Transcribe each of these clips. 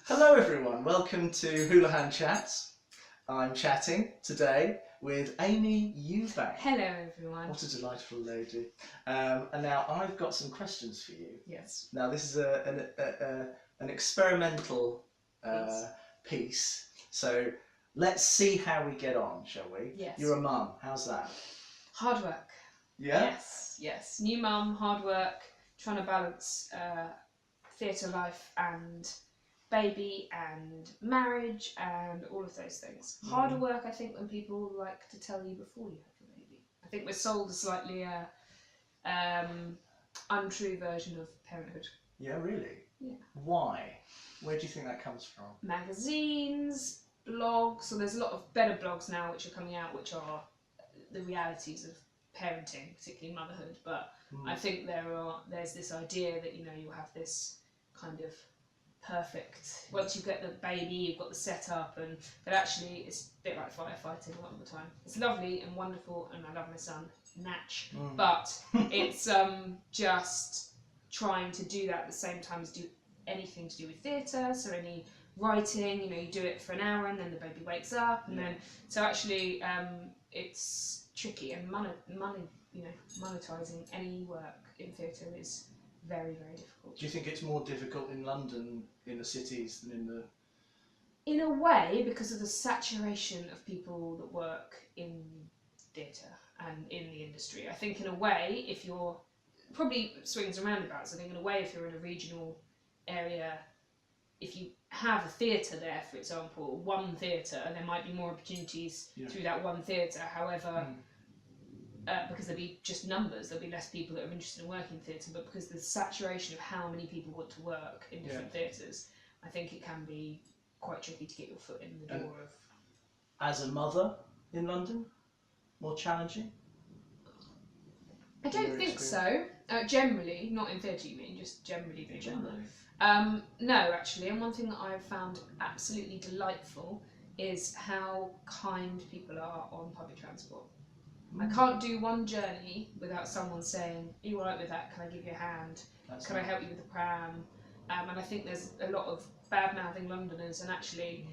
Hello everyone, welcome to Houlihan Chats. I'm chatting today with Amy Ewbank. Hello everyone. What a delightful lady. And now I've got some questions for you. Yes. Now this is an experimental piece, so let's see how we get on, shall we? Yes. You're a mum, how's that? Hard work. Yeah? Yes. New mum, hard work, trying to balance theatre life and baby and marriage and all of those things. Harder work, I think, than people like to tell you before you have your baby. I think we're sold a slightly untrue version of parenthood. Yeah, really? Yeah. Why? Where do you think that comes from? Magazines, blogs, so there's a lot of better blogs now which are coming out which are the realities of parenting, particularly motherhood, but I think there's this idea that you have this kind of perfect, once you get the baby you've got the setup, and but actually it's a bit like firefighting a lot of the time. It's lovely and wonderful and I love my son Natch, but it's just trying to do that at the same time as do anything to do with theatre, so any writing, you do it for an hour and then the baby wakes up and then so actually it's tricky, and monetizing any work in theatre is very, very difficult. Do you think it's more difficult in London, in the cities, than in the... In a way, because of the saturation of people that work in theatre and in the industry. I think in a way, if you're, probably swings and roundabouts, I think in a way if you're in a regional area, if you have a theatre there, for example, one theatre, and there might be more opportunities through that one theatre, however, because there'll be just numbers, there'll be less people that are interested in working in theatre, but because the saturation of how many people want to work in different theatres, I think it can be quite tricky to get your foot in the door of... As a mother in London, more challenging? I don't think so. Generally, not in theatre you mean, just generally being Generally. No, actually, and one thing that I've found absolutely delightful is how kind people are on public transport. I can't do one journey without someone saying, "Are you alright with that? Can I give you a hand? Can I help you with the pram?" And I think there's a lot of bad-mouthing Londoners, and actually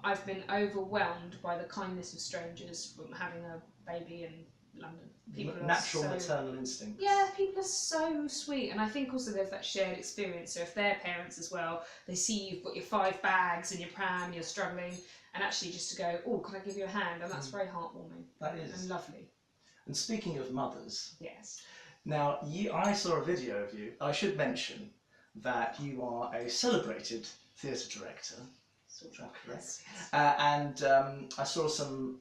I've been overwhelmed by the kindness of strangers from having a baby in London. People Natural maternal instinct. Yeah, people are so sweet, and I think also there's that shared experience. So if they're parents as well, they see you've got your 5 bags and your pram, you're struggling, and actually just to go, "Oh, can I give you a hand?" And that's very heartwarming. That is. And lovely. And speaking of mothers, yes. Now I saw a video of you. I should mention that you are a celebrated theatre director. Yes. And I saw some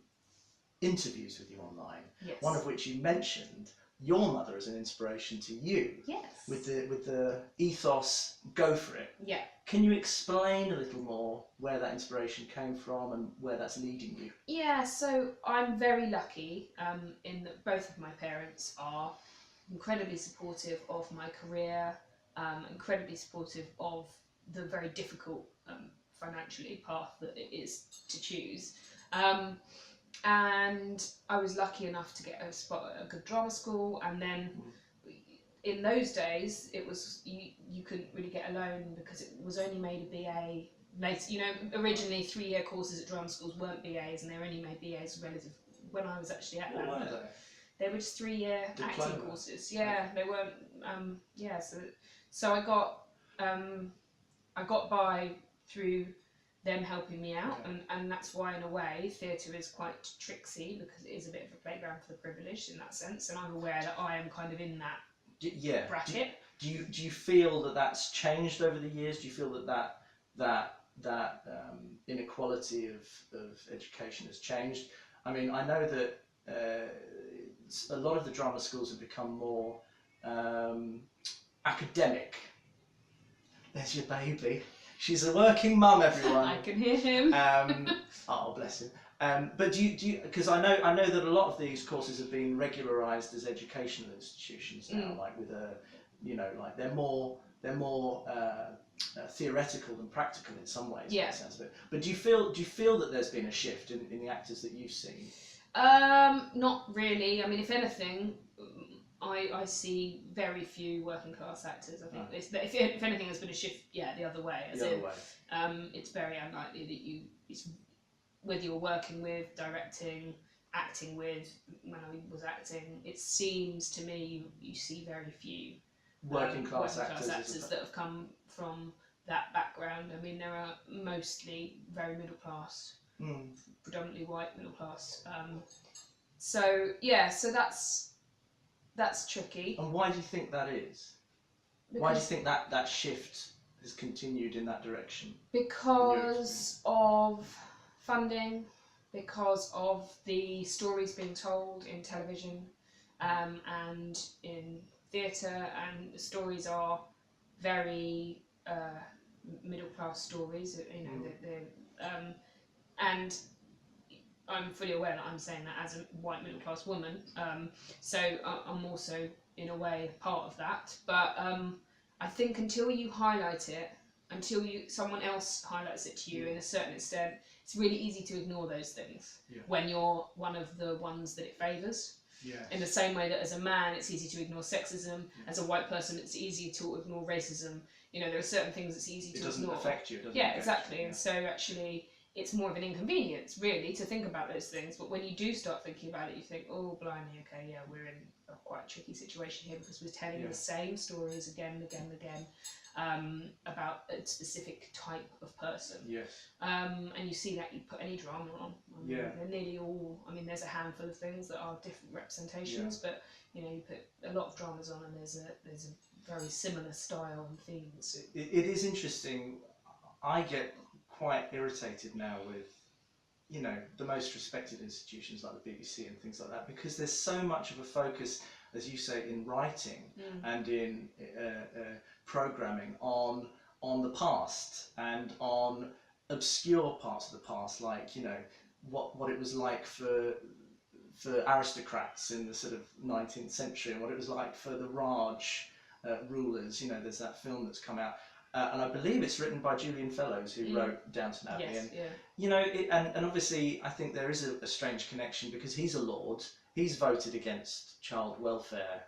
interviews with you online. Yes. One of which you mentioned your mother as an inspiration to you. Yes. With the ethos, go for it. Yeah. Can you explain a little more where that inspiration came from and where that's leading you? Yeah, so I'm very lucky in that both of my parents are incredibly supportive of my career, incredibly supportive of the very difficult financially path that it is to choose. And I was lucky enough to get a spot at a good drama school, and then in those days it was you couldn't really get a loan because it was only made a BA later. Originally 3-year courses at drama schools weren't BAs, and they were only made BAs relative when I was actually at What that. were They were just 3-year acting Diploma. courses. Yeah, they weren't. So I got by through them helping me out, and that's why in a way theatre is quite tricksy, because it is a bit of a playground for the privileged in that sense, and I'm aware that I am kind of in that bracket. Do you feel that that's changed over the years? Do you feel that inequality of education has changed? I mean, I know that a lot of the drama schools have become more academic. There's your baby. She's a working mum, everyone. I can hear him. Oh, bless him. But do you? Because I know that a lot of these courses have been regularised as educational institutions now, like with like they're more theoretical than practical in some ways. Yeah. By the sense of it. But do you feel that there's been a shift in the actors that you've seen? Not really. I mean, if anything, I see very few working class actors. I think if anything, there's been a shift, the other way. It's very unlikely that whether you're working with, directing, acting with. When I was acting, it seems to me you see very few working class actors that have come from that background. I mean, there are mostly very middle class, predominantly white middle class. So that's tricky. And why do you think that is? Why do you think that shift has continued in that direction? Because of funding, because of the stories being told in television and in theatre, and the stories are very middle class stories. And I'm fully aware that I'm saying that as a white middle class woman, so I'm also in a way part of that. But I think until you highlight it, until someone else highlights it to you in a certain extent, it's really easy to ignore those things when you're one of the ones that it favours. Yes. In the same way that as a man it's easy to ignore sexism, as a white person it's easy to ignore racism. There are certain things it's easy to ignore. It doesn't affect you. It doesn't exactly. You, And so actually it's more of an inconvenience really to think about those things, but when you do start thinking about it, you think, oh blimey, okay, we're in a quite tricky situation here, because we're telling the same stories again and again and again about a specific type of person. Yes. And you see that you put any drama on. They're nearly all. I mean, there's a handful of things that are different representations, but you put a lot of dramas on, and there's a very similar style and themes. It is interesting. I get quite irritated now with, the most respected institutions like the BBC and things like that, because there's so much of a focus, as you say, in writing and in programming on the past and on obscure parts of the past, like what it was like for aristocrats in the sort of 19th century, and what it was like for the Raj rulers. There's that film that's come out. And I believe it's written by Julian Fellows, who wrote Downton Abbey. And obviously I think there is a strange connection, because he's a lord. He's voted against child welfare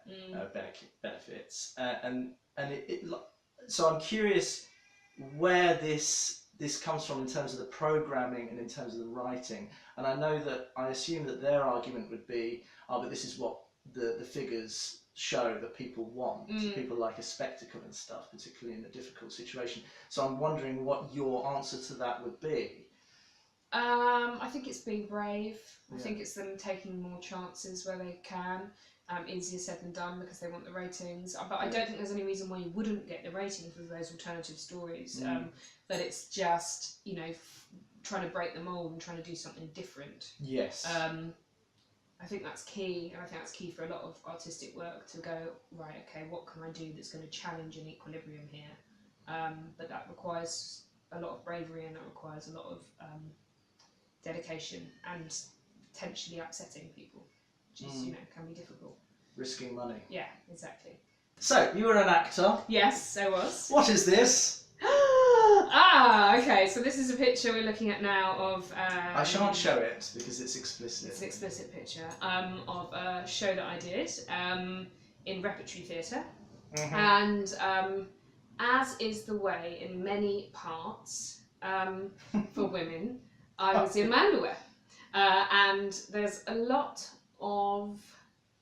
benefits, so I'm curious where this comes from in terms of the programming and in terms of the writing. And I assume that their argument would be, but this is what the figures show that people want. People like a spectacle and stuff, particularly in a difficult situation. So I'm wondering what your answer to that would be. I think it's being brave. I think it's them taking more chances where they can. Easier said than done, because they want the ratings. But I don't think there's any reason why you wouldn't get the ratings with those alternative stories. But it's just, trying to break the mold and trying to do something different. Yes. I think that's key, and I think that's key for a lot of artistic work, to go, right, okay, what can I do that's going to challenge an equilibrium here? But that requires a lot of bravery, and that requires a lot of dedication, and potentially upsetting people, which is, can be difficult. Risking money. Yeah, exactly. So, you were an actor. Yes, I was. What is this? Okay, so this is a picture we're looking at now of... I shan't show it because it's explicit. It's an explicit picture of a show that I did in repertory theatre. And as is the way in many parts for women, I was in underwear. And there's a lot of...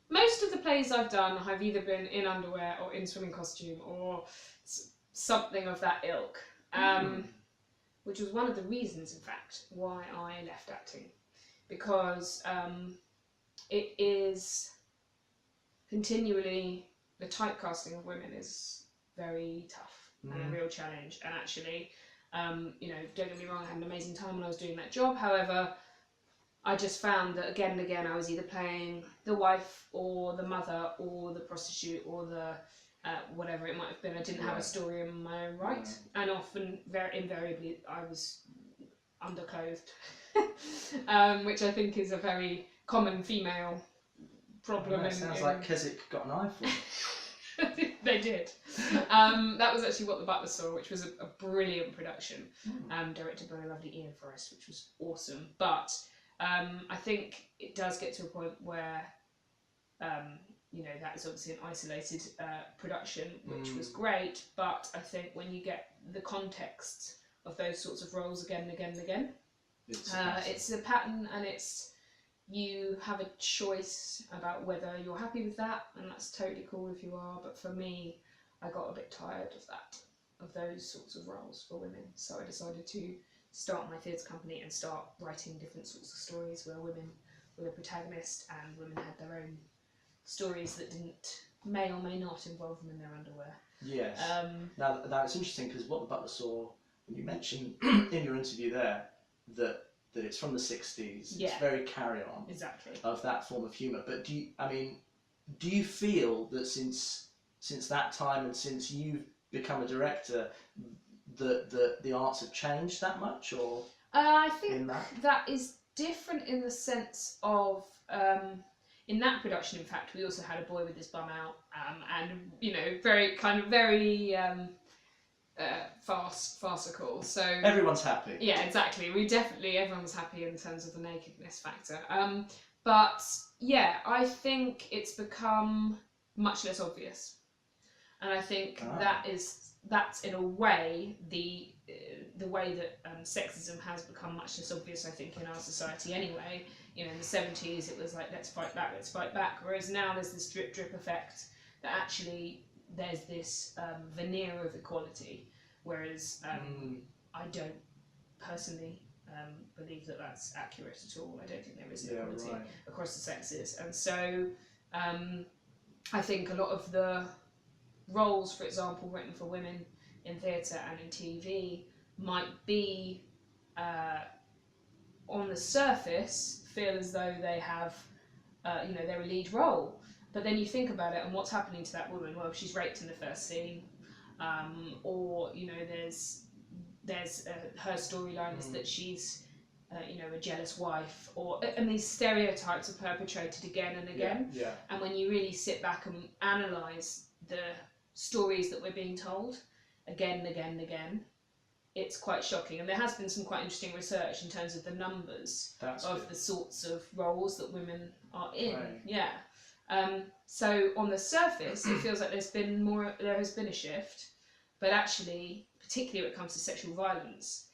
Most of the plays I've done, I've either been in underwear or in swimming costume or something of that ilk. Which was one of the reasons, in fact, why I left acting. Because it is continually... The typecasting of women is very tough and a real challenge. And actually, don't get me wrong, I had an amazing time when I was doing that job. However, I just found that again and again I was either playing the wife or the mother or the prostitute or the whatever it might have been. I didn't have a story in my own right, and often, very invariably, I was underclothed, which I think is a very common female problem. Sounds like Keswick got an eye for it. They did. That was actually what the Butler saw, which was a brilliant production, directed by a lovely Ian Forrest, which was awesome. But I think it does get to a point where that is obviously an isolated production, which was great, but I think when you get the context of those sorts of roles again and again and again, it's a pattern, and you have a choice about whether you're happy with that, and that's totally cool if you are, but for me, I got a bit tired of those sorts of roles for women, so I decided to start my theatre company and start writing different sorts of stories where women were the protagonist and women had their own stories that may or may not involve them in their underwear. Yes. Now it's interesting because what the Butler saw, when you mentioned in your interview there that it's from the 60s, it's very carry-on of that form of humour. But do you feel that since that time and since you've become a director, the arts have changed that much, or I think that is different in the sense of in that production, in fact, we also had a boy with his bum out, and very farcical. So everyone's happy. Yeah, exactly. Everyone's happy in terms of the nakedness factor. But yeah, I think it's become much less obvious, and I think that's in a way the way that sexism has become much less obvious, I think, in our society anyway. In the 70s it was like, let's fight back, whereas now there's this drip effect that actually there's this veneer of equality, whereas I don't personally believe that that's accurate at all. I don't think there is equality across the sexes, and so I think a lot of the roles, for example, written for women in theatre and in TV might be on the surface feel as though they have they're a lead role, but then you think about it and what's happening to that woman. Well, she's raped in the first scene, or there's her storyline is that she's a jealous wife, and these stereotypes are perpetrated again and again. And when you really sit back and analyse the stories that we're being told again and again and again, it's quite shocking. And there has been some quite interesting research in terms of the numbers of the sorts of roles that women are in. So on the surface it feels like there has been a shift, but actually, particularly when it comes to sexual violence,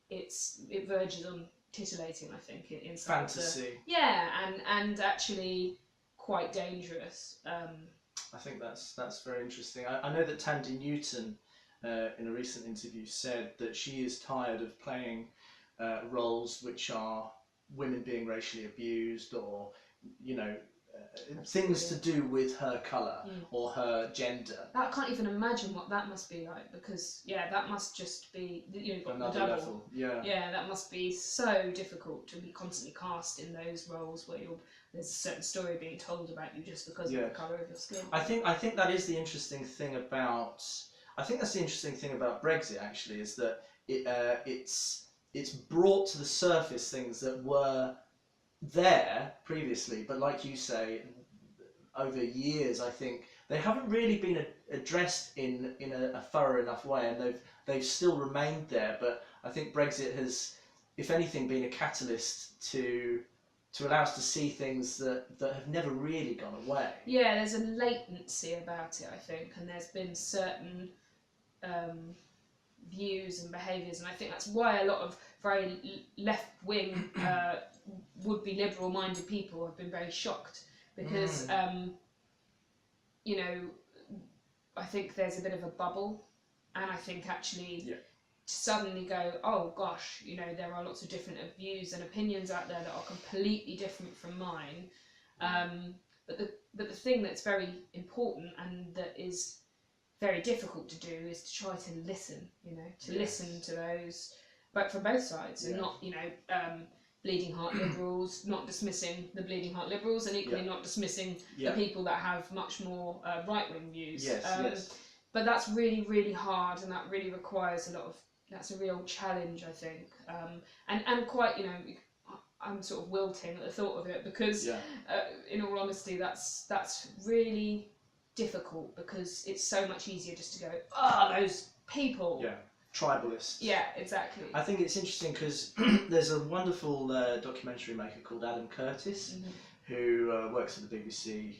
it verges on titillating, I think, in some fantasy. And actually quite dangerous. I think that's very interesting. I know that Tandy Newton, in a recent interview, said that she is tired of playing roles which are women being racially abused, or things to do with her colour or her gender. I can't even imagine what that must be like, because that must just be another level. That must be so difficult to be constantly cast in those roles where there's a certain story being told about you just because of the colour of your skin. I think that is the interesting thing about. I think that's the interesting thing about Brexit, actually, is that it's brought to the surface things that were there previously, but like you say, over years, I think they haven't really been addressed in a thorough enough way, and they've still remained there. But I think Brexit has, if anything, been a catalyst to allow us to see things that have never really gone away. Yeah, there's a latency about it, I think, and there's been certain views and behaviours, and I think that's why a lot of very left-wing would-be liberal-minded people have been very shocked, because I think there's a bit of a bubble, and I think actually to suddenly go, oh gosh, there are lots of different views and opinions out there that are completely different from mine, but the thing that's very important and that is very difficult to do is to try to listen, listen to those, but from both sides, and not, bleeding heart liberals, not dismissing the bleeding heart liberals, and equally not dismissing the people that have much more right-wing views. But that's really, really hard, and that really requires that's a real challenge, I think, and quite, I'm sort of wilting at the thought of it, because in all honesty, that's really difficult, because it's so much easier just to go, those people. Tribalists. Yeah, exactly. I think it's interesting because there's a wonderful documentary maker called Adam Curtis, who works at the BBC.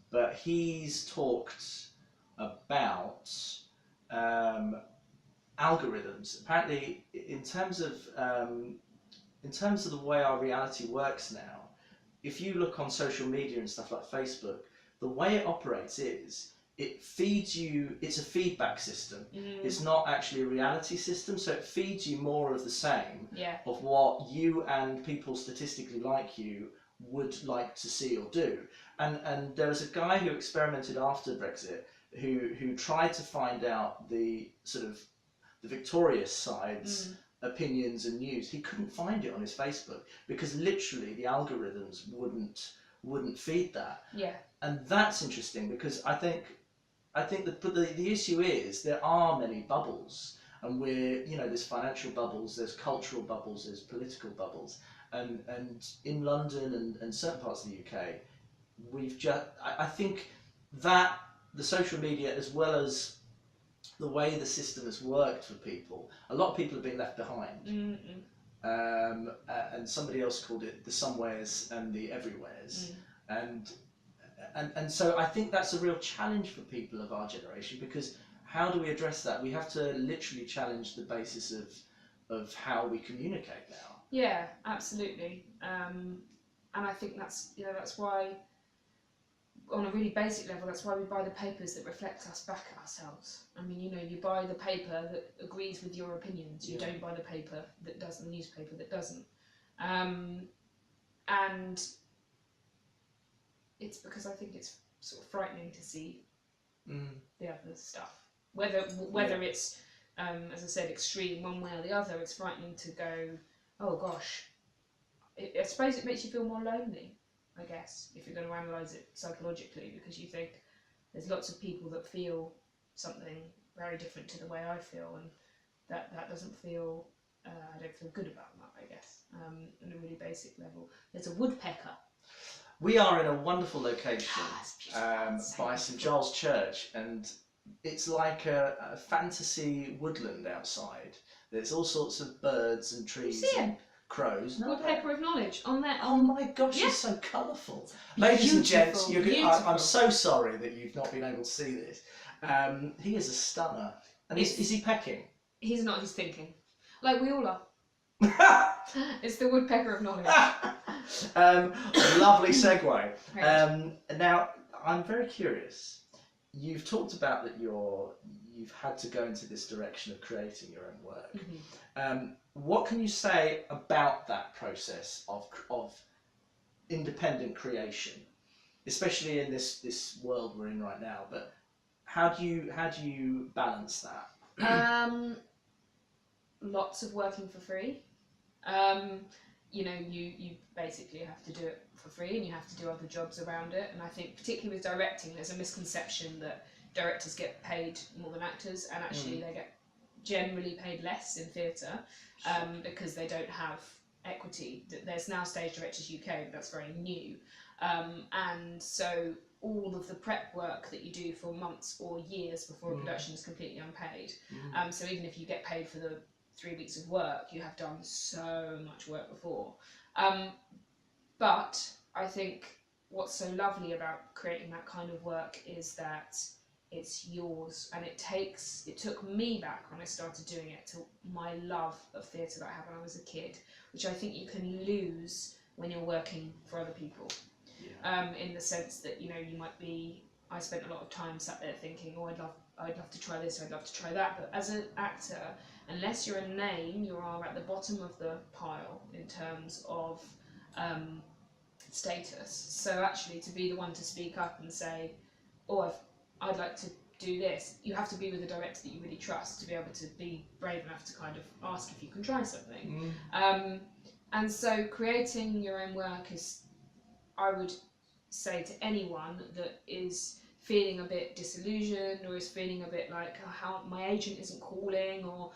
But he's talked about algorithms. Apparently, in terms of the way our reality works now, if you look on social media and stuff like Facebook, the way it operates is it feeds you, it's a feedback system. It's not actually a reality system, so it feeds you more of the same of what you and people statistically like you would like to see or do. And there was a guy who experimented after Brexit who tried to find out the sort of the victorious side's opinions and news. He couldn't find it on his Facebook because literally the algorithms wouldn't feed that. Yeah. And that's interesting because I think the issue is there are many bubbles, and there's financial bubbles, there's cultural bubbles, there's political bubbles, and in London and certain parts of the UK, I think that the social media, as well as the way the system has worked for people, a lot of people have been left behind. And somebody else called it the somewheres and the everywheres. And so I think that's a real challenge for people of our generation, because how do we address that? We have to literally challenge the basis of how we communicate now. Yeah, absolutely. And I think that's why, on a really basic level, that's why we buy the papers that reflect us back at ourselves. I mean, you buy the paper that agrees with your opinions. You don't buy the paper that does, the newspaper that doesn't. And it's because I think it's sort of frightening to see the other stuff. Whether it's, as I said, extreme one way or the other, it's frightening to go, oh gosh. I suppose it makes you feel more lonely, I guess, if you're going to analyse it psychologically, because you think there's lots of people that feel something very different to the way I feel, and that doesn't feel, I don't feel good about that, I guess, on a really basic level. There's a woodpecker. We are in a wonderful location by St Giles Church, and it's like a fantasy woodland outside. There's all sorts of birds and trees and crows. No, Woodpecker of knowledge on there. Oh my gosh, it's so colourful. Ladies and gents, I'm so sorry that you've not been able to see this. He is a stunner. And is he pecking? He's not, he's thinking. Like we all are. It's the woodpecker of knowledge. Lovely segue. Now, I'm very curious. You've talked about that you've had to go into this direction of creating your own work. What can you say about that process of independent creation, especially in this world we're in right now? But how do you balance that? Lots of working for free. You basically have to do it for free, and you have to do other jobs around it. And I think particularly with directing, there's a misconception that directors get paid more than actors, and actually they get generally paid less in theatre because they don't have equity. There's now Stage Directors UK, but that's very new. And so all of the prep work that you do for months or years before a production is completely unpaid. So even if you get paid for the 3 weeks of work, you have done so much work before. But I think what's so lovely about creating that kind of work is that it's yours, and it took me back when I started doing it to my love of theatre that I had when I was a kid, which I think you can lose when you're working for other people. In the sense that you might be, I spent a lot of time sat there thinking, oh, I'd love to try this, I'd love to try that, but as an actor, unless you're a name, you are at the bottom of the pile in terms of status. So actually, to be the one to speak up and say, oh, I'd like to do this, you have to be with a director that you really trust to be able to be brave enough to kind of ask if you can try something. And so creating your own work is, I would say to anyone that is feeling a bit disillusioned, or is feeling a bit like, oh, how my agent isn't calling, or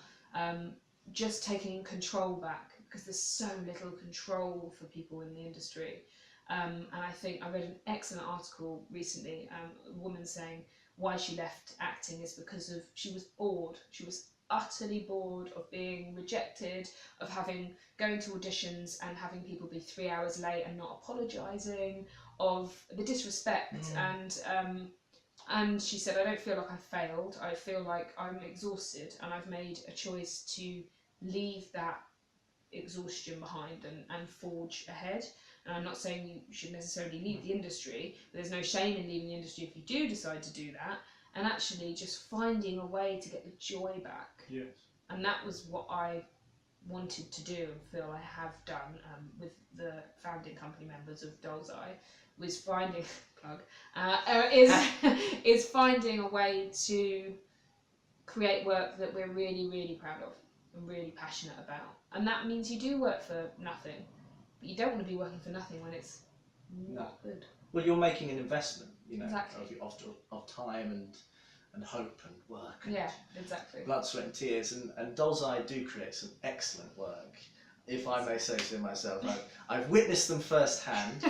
just taking control back, because there's so little control for people in the industry. And I think I read an excellent article recently, a woman saying, why she left acting is because of she was bored. She was utterly bored of being rejected, of going to auditions and having people be 3 hours late and not apologising, of the disrespect. And she said, I don't feel like I failed. I feel like I'm exhausted, and I've made a choice to leave that exhaustion behind and forge ahead. And I'm not saying you should necessarily leave the industry, but there's no shame in leaving the industry if you do decide to do that, and actually just finding a way to get the joy back. Yes. And that was what I wanted to do and feel I have done with the founding company members of Doll's Eye, was finding is finding a way to create work that we're really, really proud of and really passionate about. And that means you do work for nothing, but you don't want to be working for nothing when it's not good. Well, you're making an investment, Exactly. of time and hope and work. And Yeah, exactly. blood, sweat and tears. And Doll's Eye do create some excellent work, if I may say so myself. I've witnessed them firsthand.